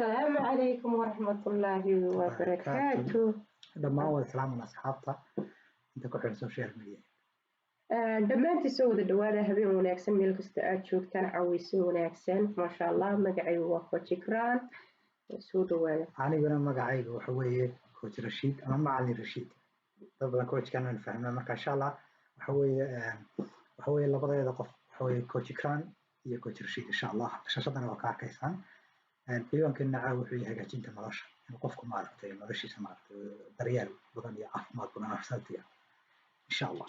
السلام عليكم ورحمة الله barakaatu وبركاته. dhammaan wada salaaman asxaabta inta ku xiran social media dhammaantii soo wada dhawaada habeen wanaagsan meel kasta aad joogtaan caweyso wanaagsan maasha allah magacaygu waa Kojikraan soo dhawaada. aniguna magacayga waxa weeye coach Rashiid ama macallin Rashiid dad badan coachkan aan fahmaa marka insha Allah waxa weeye labadeeda qof waxa weeye coach Ikran iyo coach Rashiid insha Allah shashadana waa ka arkaysaan ciidankeena wuxuu yahay hagaajinta nolosha inuu qofku maaragtay noloshiisa maaragtay daryeel badan iyo caafimaad badan afsaatiya insha Allah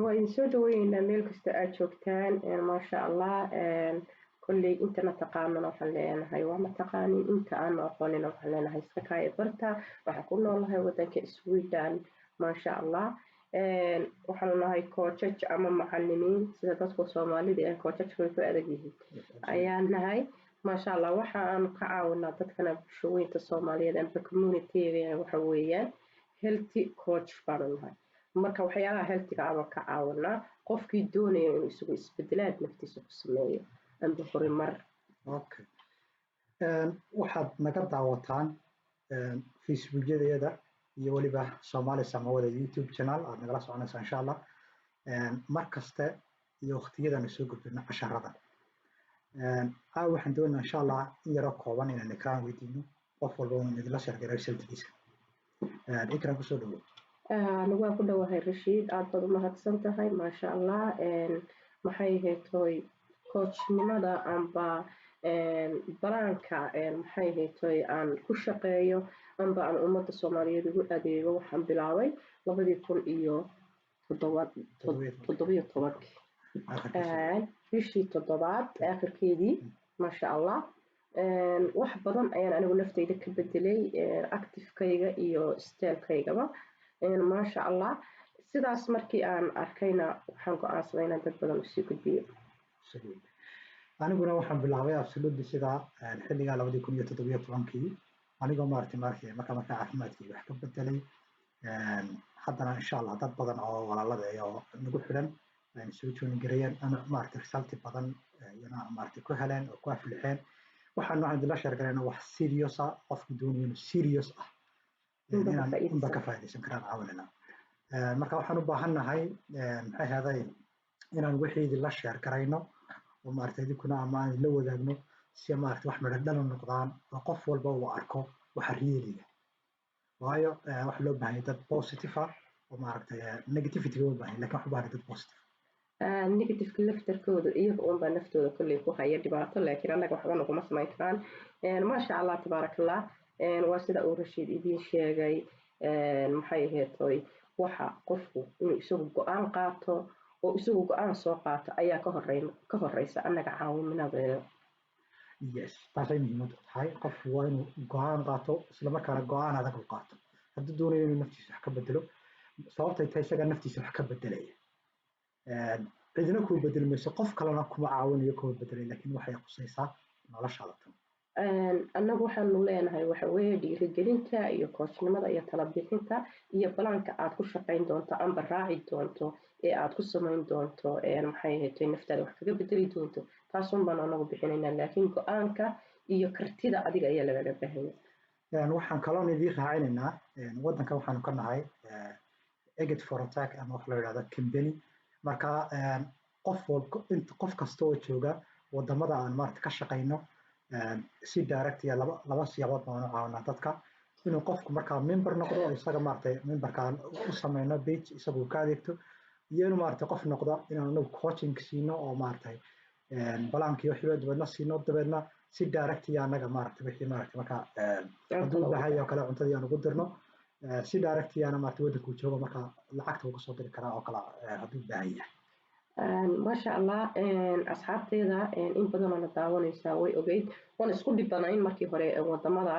waa idin soo dhaweynaynaa meel kasta aad joogtaan maasha allah kolley intana taqaanana waxaan leenahay waa mataqaanin inta aan aqoonina waxaan leenahay iska kaaya barta waxaan ku noolahay wadanka Sweden maasha allah waxaan nahay coachaj ama macallimiin sida dadka Soomaalida ee coachaj way ku adag yihiin ayaan nahay maasha allah waxaan ka caawinaa dadkana bulshooyinka Soomaaliyeed ee community-ga waxa weeyaan healthy coach baan nahay marka waxyaalaha healthiga ah ka caawinaa qofkii doonaya inuu isugu isbedelaad naftiisa ku sameeyo amba horumar. okay waxaad naga daawataan Facebook-yada iyo waliba Soomaali Samawada YouTube channel aad nagala soconaysaan insha Allah mar kasta iyo waqtiyadan soo gudbina casharada waxaan doonayaa insha Allah in yaro kooban inaan ekraan weydiino qof walba oo idila sheegay resultiisa ekraan ku soo dhawo waan ku dhawahay Rashiid aad baad u mahadsan tahay maasha allah maxay heetoy coachnimada amba baraanka maxay heetoy aan ku shaqeeyo amba aan ummadda Soomaaliyeed ugu adeego waxaan bilaabay 2017 bishii 7 aakhirkeedii maasha allah wax badan ayaan anigu naftayda ka bedelay active-kayga iyo style-kaygaba maasha allah sidaas markii aan arkayna waxaan go'aansaday inaan dad badan u sii gudbiyo aniguna waxaan bilaabay absolutely sida xilliga 2017 anigoo maartay marka caafimaadkii wax ka bedelay haddana insha Allah dad badan oo walaalada oo nagu xiran aan soo joogin gareeyaan ana maartay result badan iyana maartay ku heleen oo ku aflixeen waxaan la sheegaynaa wax serious ah qofku doonayo serious ah inaan ka faa'iideysan karaan caawinana marka waxaan u baahanahay maxay haday inaan wixii la share garayno oo maartay dibkuna ama la wadaagno si maartay wax madadal noqdaan oo qof walba uu arko waxa reeliga waayo wax loo baahan dad positive ah oo maartay negativity loo baahan laakiin wax baahan dad positive negative laftarkooda iyaga uun baa naftooda kulli ku haya dhibaato laakiin anaga waxba naguma samayn karaan maasha allah tabarakallah waa sida uu Rashiid idin sheegay maxay heetoy waxa qofku inuu isagu go'aan qaato oo isagu go'aan soo qaato ayaa ka horeysa anaga caawinadeeda yes taasay muhiim u tahay qof waa inuu go'aan qaato isla markaana go'aan adag u qaato haddii doonayo inuu naftiisa wax ka bedelo sababtay tahay isaga naftiisa wax ka bedelaya cidina ku bedelmayso qof kalena kuma caawinayo kuma bedelay laakiin waxay qusaysaa noloshaada tan annagu waxaanu leenahay waxa weeye dhiirigelinta iyo coachnimada iyo tala bixinta iyo balaanka aad ku shaqayn doonto amba raaci doonto ee aad ku samayn doonto maxay ahayd naftaada wax kaga bedeli doonto taasoo baan anagu bixinaynaa laakiin go'aanka iyo kartida adiga ayaa laga baahanyaa waxaan kaloo idin raacinaynaa wadanka waxaanu ka nahay Egit for Attack ama wax la yiraahdo company marka qof kasta oo jooga wadamada aan maarta ka shaqayno si direct ya laba siyaabood baan u caawinaa dadka inuu qofku markaa member noqdo isaga maartay memberkaan u sameeyno page isagu ka adeegto iyo inuu maartay qof noqdo inaanu coaching siino oo maartay balaankiyo xibadna siino dabeedna si direct ya anaga maartay wixii maartay marka haduu baahayo kala cuntadii aan ugu dirno si direct ya maartay wadanku joogo marka lacagta uu soo diri karaa oo kala haduu baahayo maasha allah asxaabteeda in badan oo la daawanaysa way ogeyd waan isku dhibanayn markii hore wadamada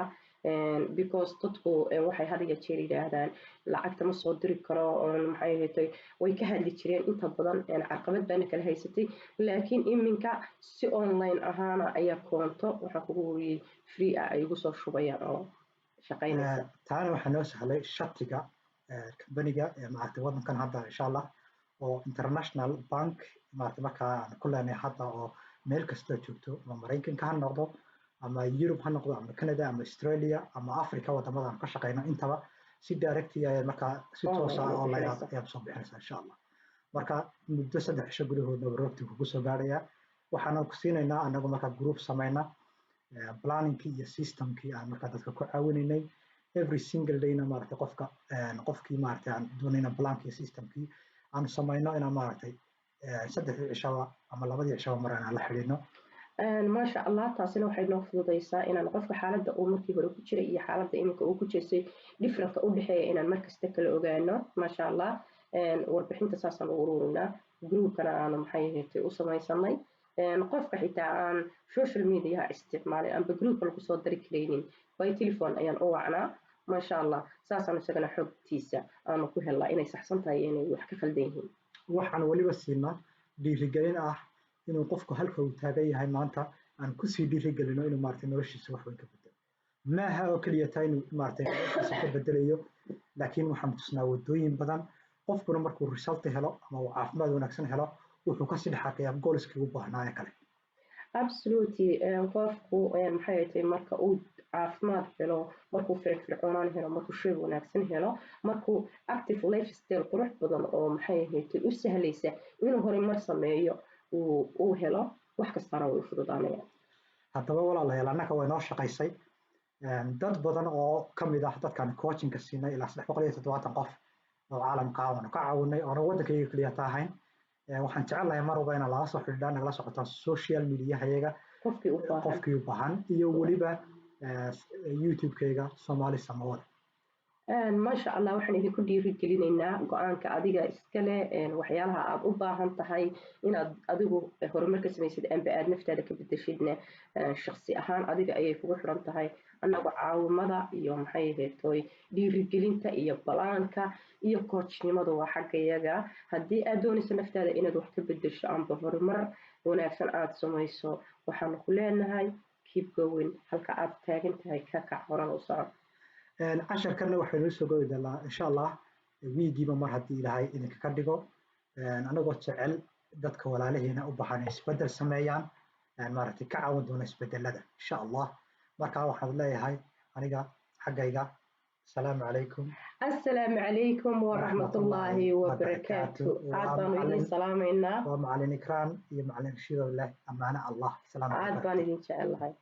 because dadku waxay had iyo jeer yiraahdaan lacagta ma soo diri karo maxay ahayd way ka hadli jireen inta badan caqabad baan kala haysatay laakiin iminka si online ahaana ayaa koonto waxa kugu wariyay free ah ay ugu soo shubayaan oo shaqaynaysa taana waxa noo sahlay shatiga company-ga maartay wadankan hadda insha Allah oo international bank maartay marka aan ku leenahay hadda oo meel kasta joogto ama Mareykanka ha noqdo ama Europe ha noqdo ama Canada ama Australia ama Africa wadamadan ka shaqeyno intaba si direct ah marka si toos ah online aad soo bixinaysaa insha Allah marka muddo 3 cisho gudahood roobti kugu soo gaaraya waxaan ku siinaynaa anagu marka group sameeyna planning iyo systemkii aan marka dadka ku caawinaynay every single day na maaragtay qofkii maaragtay aan doonayna plankii systemkii aan sameeyno ina maaragtay 3 cisho ama 2 cisho marana la xiriirno ما شاء الله taasina waxay noo fududeysaa inaan qofka xaaladda uu markii hore ku jiray iyo xaaladda iminka uu ku jeestay differentka u dhaxeeya inaan markasta kala ogaano ma sha Allah warbixinta saasan u ururinaa groupkana aan maxay ahayd u samaysanay qofka xitaa aan social media isticmaalay amba groupka lagu soo dari kareynin by telephone ayaan u wacnaa ma sha Allah saasan isagana xogtiisa aan ku helaa inay saxsan tahay inay wax ka khaldan yihiin waxaan waliba siinaa dhiirigelin inuu qofku halka uu taagan yahay maanta aan ku sii dhiirigelino inuu maartay noloshiisa wax weyn ka bedelo maaha oo kaliya tahay inuu maartay noloshiisa ka bedelayo laakiin waxaan tusnaa wadooyin badan qofkuna markuu result helo ama uu caafimaad wanaagsan helo wuxuu ka sii dhaxaaqayaa goalskii uu baahnaa kale absolutely qofku maxay tahay marka uu caafimaad helo markuu firfircoonaan helo markuu shay wanaagsan helo markuu active lifestyle qurux badan oo maxay ahayd u sahlaysa inuu horumar sameeyo uu helo wax kastana way fududaanayaan haddaba walaalayaal annaka way noo shaqaysay dad badan oo ka mid ah dadkan coachingka siinay ilaa 370 qof oo caalamka ah ka caawinay oo waddankayga kaliya tahayn waxaan jecelahay mar walba inaan la soo xidhiidhaan nagala socotaan social media-hayaga qofkii u baahan iyo waliba YouTube-kayga Somali Samawad ما شاء الله waxaan idinku dhiirigelinaynaa go'aanka adiga iska leh waxyaalaha aad u baahan tahay inaad adigu horumar ka samaysid amba aad naftaada ka bedeshidna shakhsi ahaan adiga ayay kugu xiran tahay annagu caawimada iyo maxay ahayd dhiirigelinta iyo balaanka iyo coachnimadu waa xaggayaga haddii aad doonayso naftaada inaad wax ka bedesho amba horumar wanaagsan aad samayso waxaan ku leenahay keep going halka aad taagan tahay ka kac horan u soco casharkana waxaynu soo go'i doonaa insha Allah wiigiiba mar haddii ilaahay idinka ka dhigo anagoo jecel dadka walaalaheena u baahan isbedel sameeyaan maaragtay ka caawin doona isbedelada insha Allah marka waxaan leeyahay aniga xaggayga السلام عليكم السلام عليكم ورحمة الله وبركاته عاد السلام علينا ومعلن إكرام يا معلن شير الله أمانة الله سلام عليكم عاد إن شاء الله